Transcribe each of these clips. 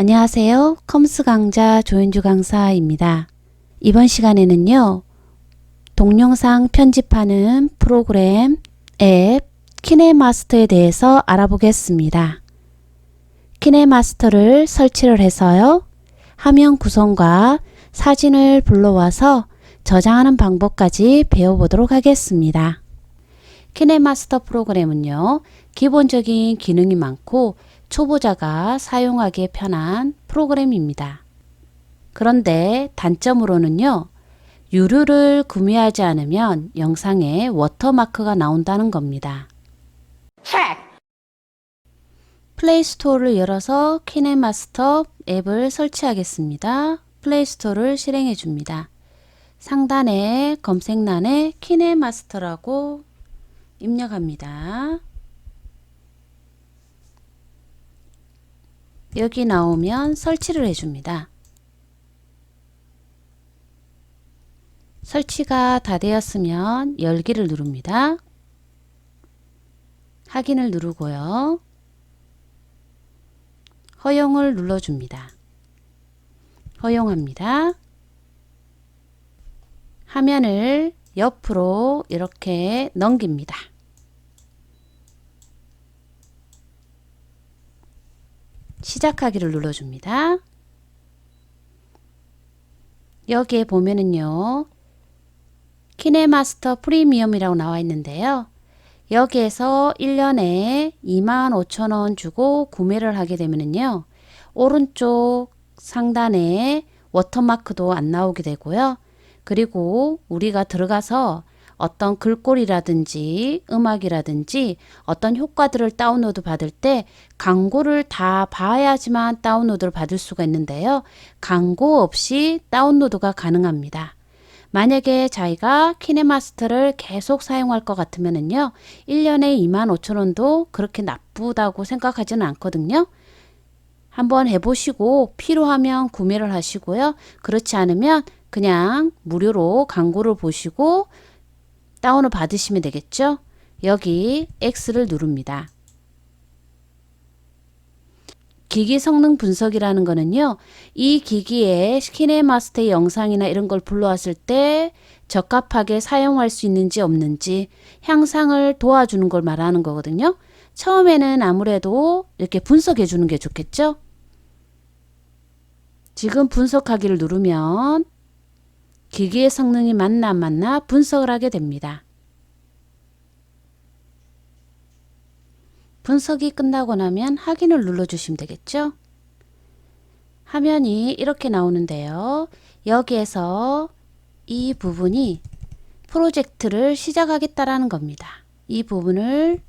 안녕하세요. 컴스 강좌 조윤주 강사입니다. 이번 시간에는요. 동영상 편집하는 프로그램, 앱, 키네마스터에 대해서 알아보겠습니다. 키네마스터를 설치를 해서요. 화면 구성과 사진을 불러와서 저장하는 방법까지 배워보도록 하겠습니다. 키네마스터 프로그램은요. 기본적인 기능이 많고 초보자가 사용하기에 편한 프로그램입니다. 그런데 단점으로는요. 유료를 구매하지 않으면 영상에 워터마크가 나온다는 겁니다. 플레이스토어를 열어서 키네마스터 앱을 설치하겠습니다. 플레이스토어를 실행해 줍니다. 상단에 검색란에 키네마스터라고 입력합니다. 여기 나오면 설치를 해줍니다. 설치가 다 되었으면 열기를 누릅니다. 확인을 누르고요. 허용을 눌러줍니다. 허용합니다. 화면을 옆으로 이렇게 넘깁니다. 시작하기를 눌러줍니다. 여기에 보면은요. 키네마스터 프리미엄이라고 나와 있는데요. 여기에서 1년에 25,000원 주고 구매를 하게 되면은요. 오른쪽 상단에 워터마크도 안 나오게 되고요. 그리고 우리가 들어가서 어떤 글꼴이라든지 음악이라든지 어떤 효과들을 다운로드 받을 때 광고를 다 봐야지만 다운로드를 받을 수가 있는데요. 광고 없이 다운로드가 가능합니다. 만약에 자기가 키네마스터를 계속 사용할 것 같으면요. 1년에 25,000원도 그렇게 나쁘다고 생각하지는 않거든요. 한번 해보시고 필요하면 구매를 하시고요. 그렇지 않으면 그냥 무료로 광고를 보시고 다운을 받으시면 되겠죠. 여기 X를 누릅니다. 기기 성능 분석이라는 거는요. 이 기기에 키네마스터의 영상이나 이런 걸 불러왔을 때 적합하게 사용할 수 있는지 없는지 향상을 도와주는 걸 말하는 거거든요. 처음에는 아무래도 이렇게 분석해 주는 게 좋겠죠. 지금 분석하기를 누르면 기기의 성능이 맞나 안 맞나 분석을 하게 됩니다. 분석이 끝나고 나면 확인을 눌러주시면 되겠죠. 화면이 이렇게 나오는데요. 여기에서 이 부분이 프로젝트를 시작하겠다라는 겁니다. 이 부분을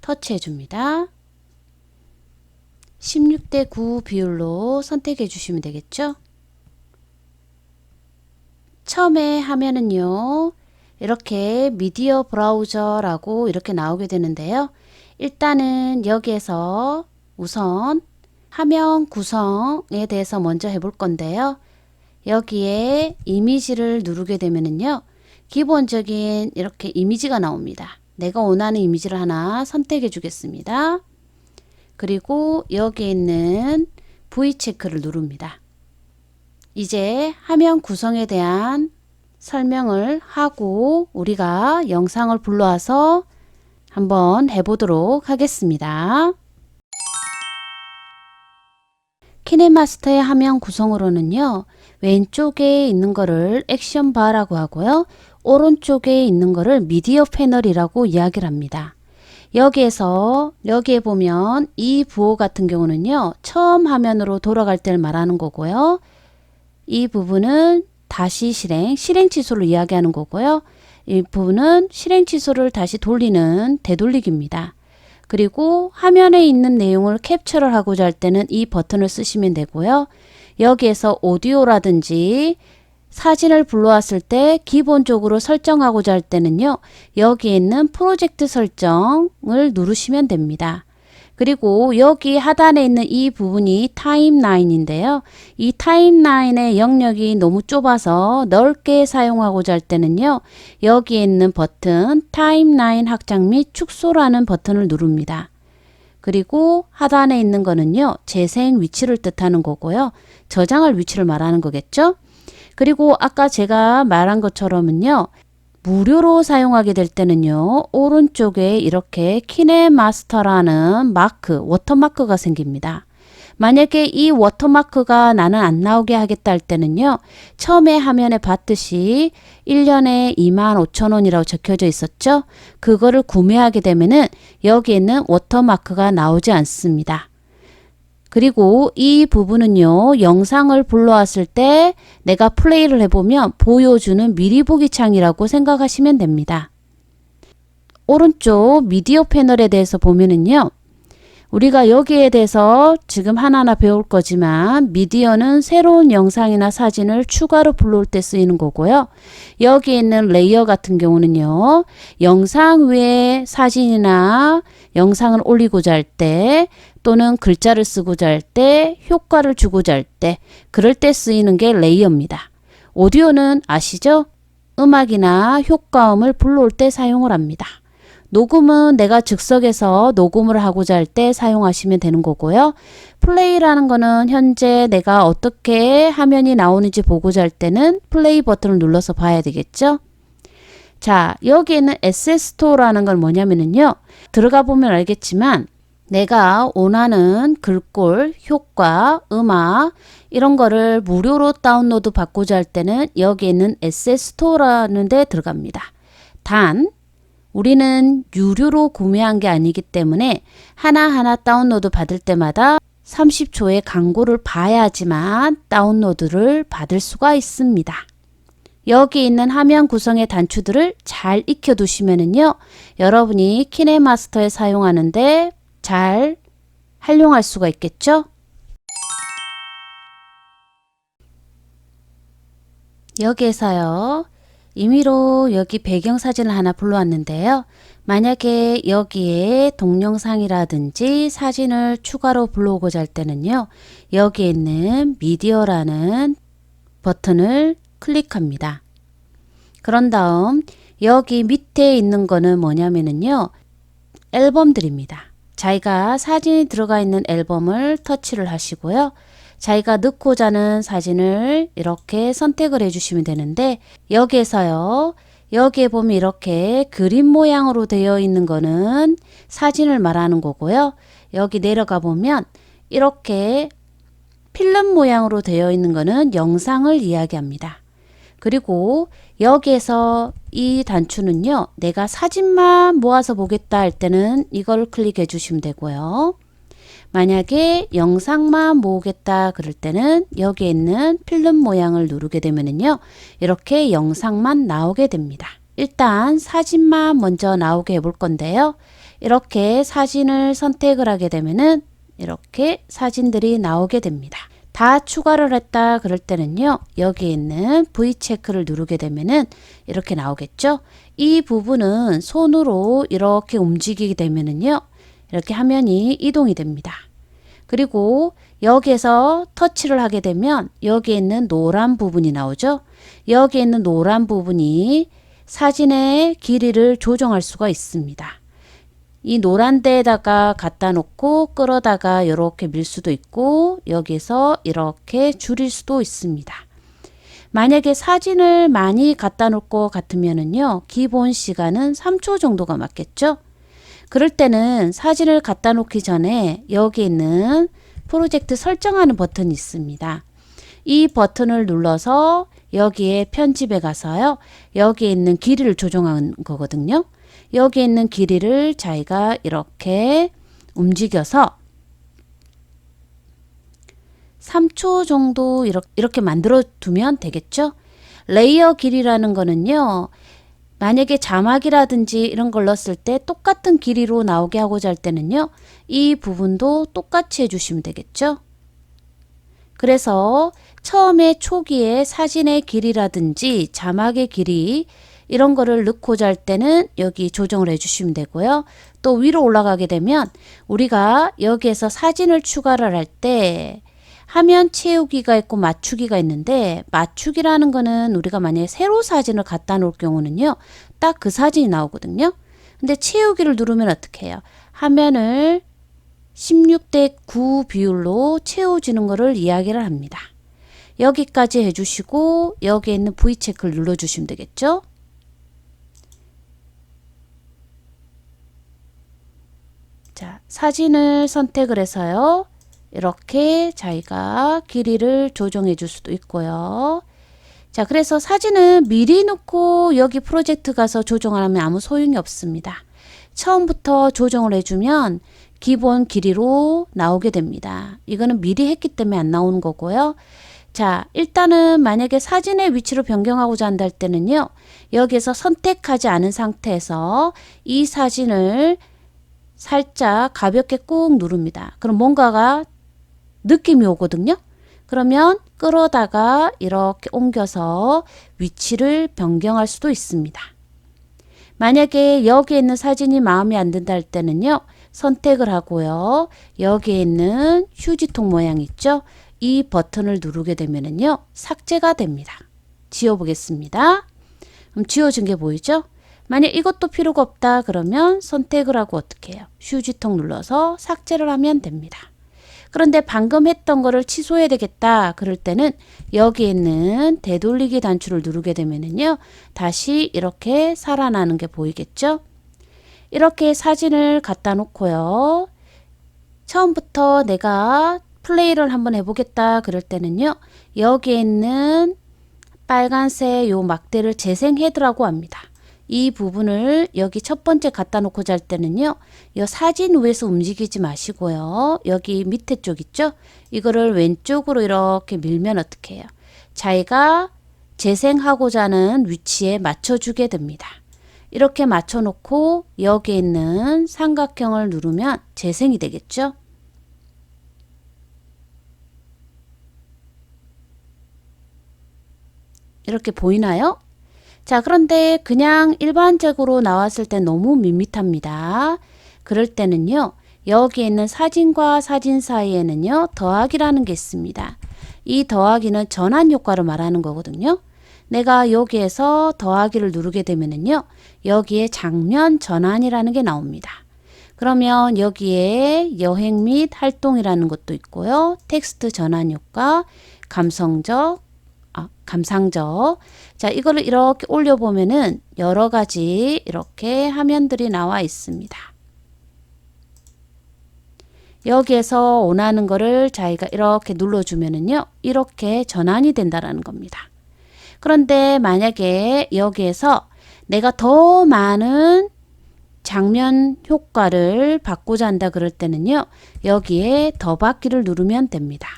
터치해 줍니다. 16대 9 비율로 선택해 주시면 되겠죠. 처음에 하면은요. 이렇게 미디어 브라우저라고 이렇게 나오게 되는데요. 일단은 여기에서 우선 화면 구성에 대해서 먼저 해볼 건데요. 여기에 이미지를 누르게 되면은요. 기본적인 이렇게 이미지가 나옵니다. 내가 원하는 이미지를 하나 선택해 주겠습니다. 그리고 여기에 있는 V 체크를 누릅니다. 이제 화면 구성에 대한 설명을 하고 우리가 영상을 불러와서 한번 해보도록 하겠습니다. 키네마스터의 화면 구성으로는요. 왼쪽에 있는 거를 액션 바라고 하고요. 오른쪽에 있는 거를 미디어 패널이라고 이야기를 합니다. 여기에 보면 이 부호 같은 경우는요. 처음 화면으로 돌아갈 때를 말하는 거고요. 이 부분은 다시 실행 취소를 이야기하는 거고요. 이 부분은 실행 취소를 다시 돌리는 되돌리기입니다. 그리고 화면에 있는 내용을 캡처를 하고자 할 때는 이 버튼을 쓰시면 되고요. 여기에서 오디오라든지 사진을 불러왔을 때 기본적으로 설정하고자 할 때는요. 여기에 있는 프로젝트 설정을 누르시면 됩니다. 그리고 여기 하단에 있는 이 부분이 타임라인인데요. 이 타임라인의 영역이 너무 좁아서 넓게 사용하고자 할 때는요. 여기에 있는 버튼 타임라인 확장 및 축소라는 버튼을 누릅니다. 그리고 하단에 있는 거는요, 재생 위치를 뜻하는 거고요. 저장할 위치를 말하는 거겠죠? 그리고 아까 제가 말한 것처럼은요, 무료로 사용하게 될 때는요, 오른쪽에 이렇게 키네마스터라는 마크, 워터마크가 생깁니다. 만약에 이 워터마크가 나는 안 나오게 하겠다 할 때는요, 처음에 화면에 봤듯이 1년에 25,000원이라고 적혀져 있었죠? 그거를 구매하게 되면은 여기에는 워터마크가 나오지 않습니다. 그리고 이 부분은요, 영상을 불러왔을 때 내가 플레이를 해보면 보여주는 미리 보기 창이라고 생각하시면 됩니다. 오른쪽 미디어 패널에 대해서 보면은요, 우리가 여기에 대해서 지금 하나하나 배울 거지만 미디어는 새로운 영상이나 사진을 추가로 불러올 때 쓰이는 거고요. 여기 있는 레이어 같은 경우는요, 영상 위에 사진이나 영상을 올리고자 할 때 또는 글자를 쓰고자 할 때, 효과를 주고자 할 때, 그럴 때 쓰이는 게 레이어입니다. 오디오는 아시죠? 음악이나 효과음을 불러올 때 사용을 합니다. 녹음은 내가 즉석에서 녹음을 하고자 할 때 사용하시면 되는 거고요. 플레이라는 거는 현재 내가 어떻게 화면이 나오는지 보고자 할 때는 플레이 버튼을 눌러서 봐야 되겠죠. 자, 여기에는 에셋스토어라는 건 뭐냐면요, 들어가 보면 알겠지만 내가 원하는 글꼴, 효과, 음악 이런 거를 무료로 다운로드 받고자 할 때는 여기 있는 에셋스토어라는 데 들어갑니다. 단 우리는 유료로 구매한 게 아니기 때문에 하나하나 다운로드 받을 때마다 30초의 광고를 봐야지만 다운로드를 받을 수가 있습니다. 여기 있는 화면 구성의 단추들을 잘 익혀 두시면은요, 여러분이 키네마스터에 사용하는데 잘 활용할 수가 있겠죠? 여기에서요, 임의로 여기 배경사진을 하나 불러왔는데요. 만약에 여기에 동영상이라든지 사진을 추가로 불러오고자 할 때는요, 여기에 있는 미디어라는 버튼을 클릭합니다. 그런 다음 여기 밑에 있는 거는 뭐냐면요, 앨범들입니다. 자기가 사진이 들어가 있는 앨범을 터치를 하시고요. 자기가 넣고자 하는 사진을 이렇게 선택을 해주시면 되는데, 여기에서요, 여기에 보면 이렇게 그림 모양으로 되어 있는 거는 사진을 말하는 거고요. 여기 내려가 보면 이렇게 필름 모양으로 되어 있는 거는 영상을 이야기합니다. 그리고 여기에서 이 단추는요, 내가 사진만 모아서 보겠다 할 때는 이걸 클릭해 주시면 되고요. 만약에 영상만 모으겠다 그럴 때는 여기에 있는 필름 모양을 누르게 되면은요, 이렇게 영상만 나오게 됩니다. 일단 사진만 먼저 나오게 해볼 건데요. 이렇게 사진을 선택을 하게 되면은 이렇게 사진들이 나오게 됩니다. 다 추가를 했다 그럴 때는요, 여기 있는 V 체크를 누르게 되면은 이렇게 나오겠죠. 이 부분은 손으로 이렇게 움직이게 되면은요, 이렇게 화면이 이동이 됩니다. 그리고 여기에서 터치를 하게 되면 여기에 있는 노란 부분이 나오죠. 여기에 있는 노란 부분이 사진의 길이를 조정할 수가 있습니다. 이 노란 데에다가 갖다 놓고 끌어다가 이렇게 밀 수도 있고, 여기서 이렇게 줄일 수도 있습니다. 만약에 사진을 많이 갖다 놓을 것 같으면은요, 기본 시간은 3초 정도가 맞겠죠. 그럴 때는 사진을 갖다 놓기 전에 여기 있는 프로젝트 설정하는 버튼이 있습니다. 이 버튼을 눌러서 여기에 편집에 가서요, 여기에 있는 길이를 조정하는 거거든요. 여기에 있는 길이를 자기가 이렇게 움직여서 3초 정도 이렇게 만들어 두면 되겠죠. 레이어 길이라는 거는요, 만약에 자막이라든지 이런 걸 넣었을 때 똑같은 길이로 나오게 하고자 할 때는요, 이 부분도 똑같이 해주시면 되겠죠. 그래서 처음에 초기에 사진의 길이라든지 자막의 길이 이런 거를 넣고자 할 때는 여기 조정을 해주시면 되고요. 또 위로 올라가게 되면 우리가 여기에서 사진을 추가를 할 때 화면 채우기가 있고 맞추기가 있는데, 맞추기라는 거는 우리가 만약에 세로 사진을 갖다 놓을 경우는요, 딱 그 사진이 나오거든요. 근데 채우기를 누르면 어떻게 해요? 화면을 16대 9 비율로 채워지는 것을 이야기를 합니다. 여기까지 해주시고 여기에 있는 V체크를 눌러주시면 되겠죠. 자, 사진을 선택을 해서요. 이렇게 자기가 길이를 조정해 줄 수도 있고요. 자, 그래서 사진은 미리 넣고 여기 프로젝트 가서 조정을 하면 아무 소용이 없습니다. 처음부터 조정을 해주면 기본 길이로 나오게 됩니다. 이거는 미리 했기 때문에 안 나오는 거고요. 자, 일단은 만약에 사진의 위치를 변경하고자 한다 할 때는요. 여기에서 선택하지 않은 상태에서 이 사진을 살짝 가볍게 꾹 누릅니다. 그럼 뭔가가 느낌이 오거든요. 그러면 끌어다가 이렇게 옮겨서 위치를 변경할 수도 있습니다. 만약에 여기에 있는 사진이 마음에 안 든다 할 때는요. 선택을 하고요. 여기에 있는 휴지통 모양 있죠? 이 버튼을 누르게 되면은요. 삭제가 됩니다. 지워보겠습니다. 그럼 지워진 게 보이죠? 만약 이것도 필요가 없다 그러면 선택을 하고 어떻게 해요? 휴지통 눌러서 삭제를 하면 됩니다. 그런데 방금 했던 거를 취소해야 되겠다 그럴 때는 여기 있는 되돌리기 단추를 누르게 되면은요. 다시 이렇게 살아나는 게 보이겠죠? 이렇게 사진을 갖다 놓고요. 처음부터 내가 플레이를 한번 해보겠다 그럴 때는요. 여기에 있는 빨간색 요 막대를 재생 헤드라고 합니다. 이 부분을 여기 첫 번째 갖다 놓고자 할 때는요. 이 사진 위에서 움직이지 마시고요. 여기 밑에 쪽 있죠? 이거를 왼쪽으로 이렇게 밀면 어떻게 해요? 자기가 재생하고자 하는 위치에 맞춰주게 됩니다. 이렇게 맞춰 놓고 여기에 있는 삼각형을 누르면 재생이 되겠죠? 이렇게 보이나요? 자, 그런데 그냥 일반적으로 나왔을 때 너무 밋밋합니다. 그럴 때는요. 여기에 있는 사진과 사진 사이에는요. 더하기라는 게 있습니다. 이 더하기는 전환 효과를 말하는 거거든요. 내가 여기에서 더하기를 누르게 되면은요. 여기에 장면 전환이라는 게 나옵니다. 그러면 여기에 여행 및 활동이라는 것도 있고요. 텍스트 전환 효과, 감상적. 자, 이거를 이렇게 올려보면은 여러 가지 이렇게 화면들이 나와 있습니다. 여기에서 원하는 거를 자기가 이렇게 눌러주면은요, 이렇게 전환이 된다라는 겁니다. 그런데 만약에 여기에서 내가 더 많은 장면 효과를 받고자 한다 그럴 때는요, 여기에 더받기를 누르면 됩니다.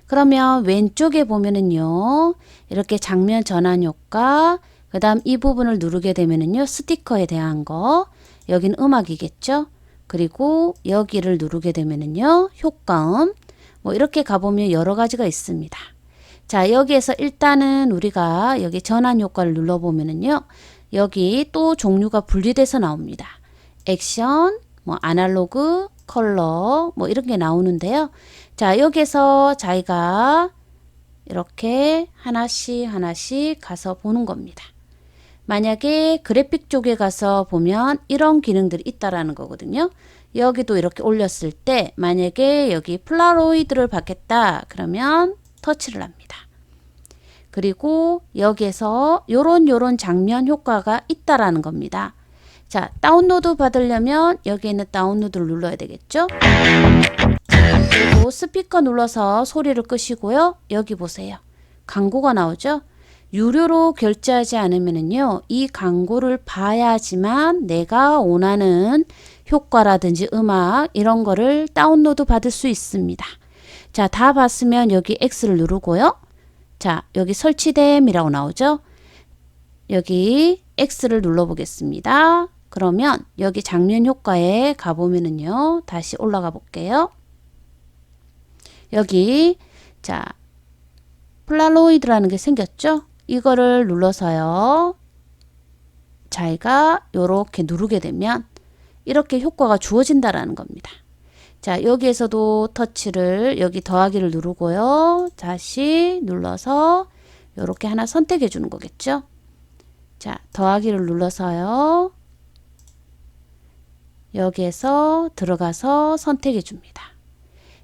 그러면 왼쪽에 보면은요. 이렇게 장면 전환 효과, 그 다음 이 부분을 누르게 되면은요. 스티커에 대한 거, 여기는 음악이겠죠. 그리고 여기를 누르게 되면은요. 효과음, 뭐 이렇게 가보면 여러 가지가 있습니다. 자, 여기에서 일단은 우리가 여기 전환 효과를 눌러보면은요. 여기 또 종류가 분리돼서 나옵니다. 액션, 뭐 아날로그, 컬러, 뭐 이런 게 나오는데요. 자, 여기서 자기가 이렇게 하나씩 가서 보는 겁니다. 만약에 그래픽 쪽에 가서 보면 이런 기능들이 있다라는 거거든요. 여기도 이렇게 올렸을 때 만약에 여기 폴라로이드를 받겠다 그러면 터치를 합니다. 그리고 여기에서 요런 장면 효과가 있다라는 겁니다. 자, 다운로드 받으려면 여기 있는 다운로드를 눌러야 되겠죠? 그리고 스피커 눌러서 소리를 끄시고요. 여기 보세요. 광고가 나오죠? 유료로 결제하지 않으면은요, 이 광고를 봐야지만 내가 원하는 효과라든지 음악 이런 거를 다운로드 받을 수 있습니다. 자, 다 봤으면 여기 X를 누르고요. 자, 여기 설치됨이라고 나오죠? 여기 X를 눌러보겠습니다. 그러면 여기 장면 효과에 가보면은요, 다시 올라가 볼게요. 여기, 자, 폴라로이드라는 게 생겼죠? 이거를 눌러서요. 자기가 요렇게 누르게 되면 이렇게 효과가 주어진다라는 겁니다. 자, 여기에서도 터치를 여기 더하기를 누르고요. 다시 눌러서 요렇게 하나 선택해 주는 거겠죠? 자, 더하기를 눌러서요. 여기에서 들어가서 선택해 줍니다.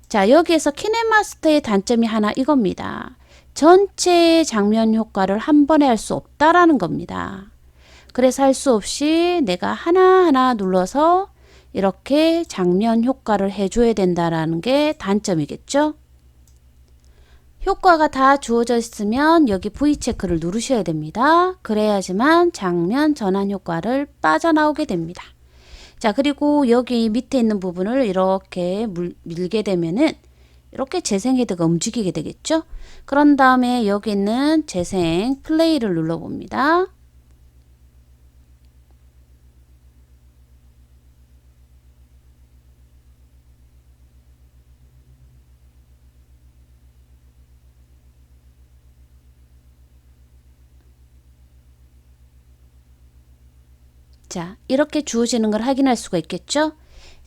자, 여기에서 키네마스터의 단점이 하나 이겁니다. 전체 장면 효과를 한 번에 할 수 없다라는 겁니다. 그래서 할 수 없이 내가 하나하나 눌러서 이렇게 장면 효과를 해줘야 된다라는 게 단점이겠죠. 효과가 다 주어져 있으면 여기 V 체크를 누르셔야 됩니다. 그래야지만 장면 전환 효과를 빠져나오게 됩니다. 자, 그리고 여기 밑에 있는 부분을 이렇게 밀게 되면은 이렇게 재생 헤드가 움직이게 되겠죠. 그런 다음에 여기 있는 재생 플레이를 눌러 봅니다. 자, 이렇게 주어지는 걸 확인할 수가 있겠죠.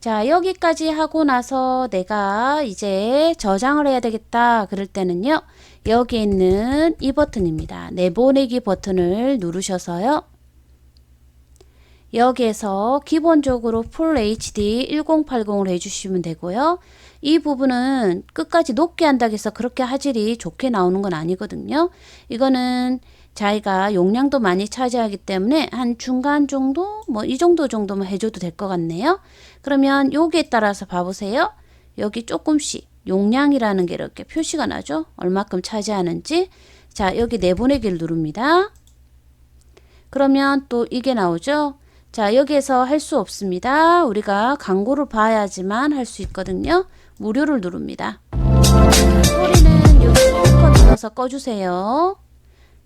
자, 여기까지 하고 나서 내가 이제 저장을 해야 되겠다 그럴 때는요, 여기 있는 이 버튼입니다. 내보내기 버튼을 누르셔서요, 여기에서 기본적으로 풀 HD 1080을 해주시면 되고요. 이 부분은 끝까지 높게 한다고 해서 그렇게 화질이 좋게 나오는 건 아니거든요. 이거는 자기가 용량도 많이 차지하기 때문에 한 중간 정도, 뭐 이 정도만 해줘도 될 것 같네요. 그러면 여기에 따라서 봐보세요. 여기 조금씩 용량이라는 게 이렇게 표시가 나죠. 얼마큼 차지하는지. 자, 여기 내보내기를 누릅니다. 그러면 또 이게 나오죠. 자, 여기에서 할 수 없습니다. 우리가 광고를 봐야지만 할 수 있거든요. 무료를 누릅니다. 소리는 여기 스피커 눌러서 꺼주세요.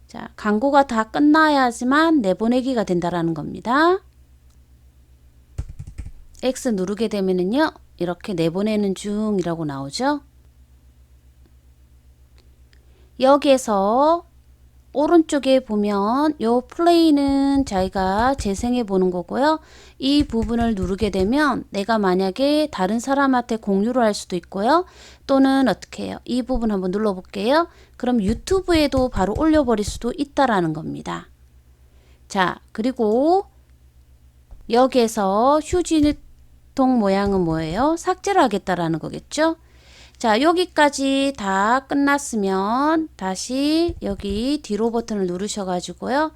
자, 광고가 다 끝나야지만 내보내기가 된다라는 겁니다. X 누르게 되면은요, 이렇게 내보내는 중이라고 나오죠. 여기에서 오른쪽에 보면 요 플레이는 자기가 재생해 보는 거고요. 이 부분을 누르게 되면 내가 만약에 다른 사람한테 공유를 할 수도 있고요. 또는 어떻게 해요? 이 부분 한번 눌러 볼게요. 그럼 유튜브에도 바로 올려버릴 수도 있다라는 겁니다. 자, 그리고 여기에서 휴지통 모양은 뭐예요? 삭제를 하겠다라는 거겠죠? 자, 여기까지 다 끝났으면 다시 여기 뒤로 버튼을 누르셔 가지고요.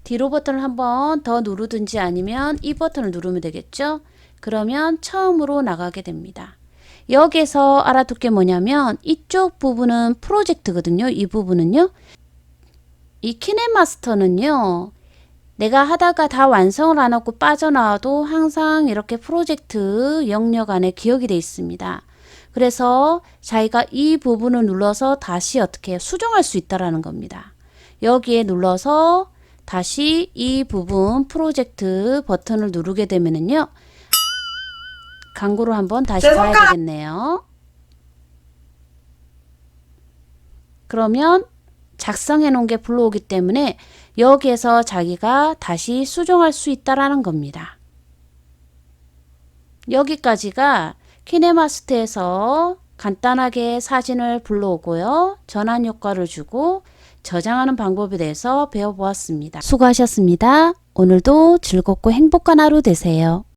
뒤로 버튼을 한번 더 누르든지 아니면 이 버튼을 누르면 되겠죠. 그러면 처음으로 나가게 됩니다. 여기에서 알아둘 게 뭐냐면 이쪽 부분은 프로젝트거든요. 이 부분은요. 이 키네마스터는요, 내가 하다가 다 완성을 안 하고 빠져나와도 항상 이렇게 프로젝트 영역 안에 기억이 되어 있습니다. 그래서 자기가 이 부분을 눌러서 다시 어떻게 해요? 수정할 수 있다라는 겁니다. 여기에 눌러서 다시 이 부분 프로젝트 버튼을 누르게 되면은요, 광고를 한번 다시 봐야 되겠네요. 그러면 작성해 놓은 게 불러오기 때문에 여기에서 자기가 다시 수정할 수 있다라는 겁니다. 여기까지가 키네마스터에서 간단하게 사진을 불러오고요. 전환 효과를 주고 저장하는 방법에 대해서 배워보았습니다. 수고하셨습니다. 오늘도 즐겁고 행복한 하루 되세요.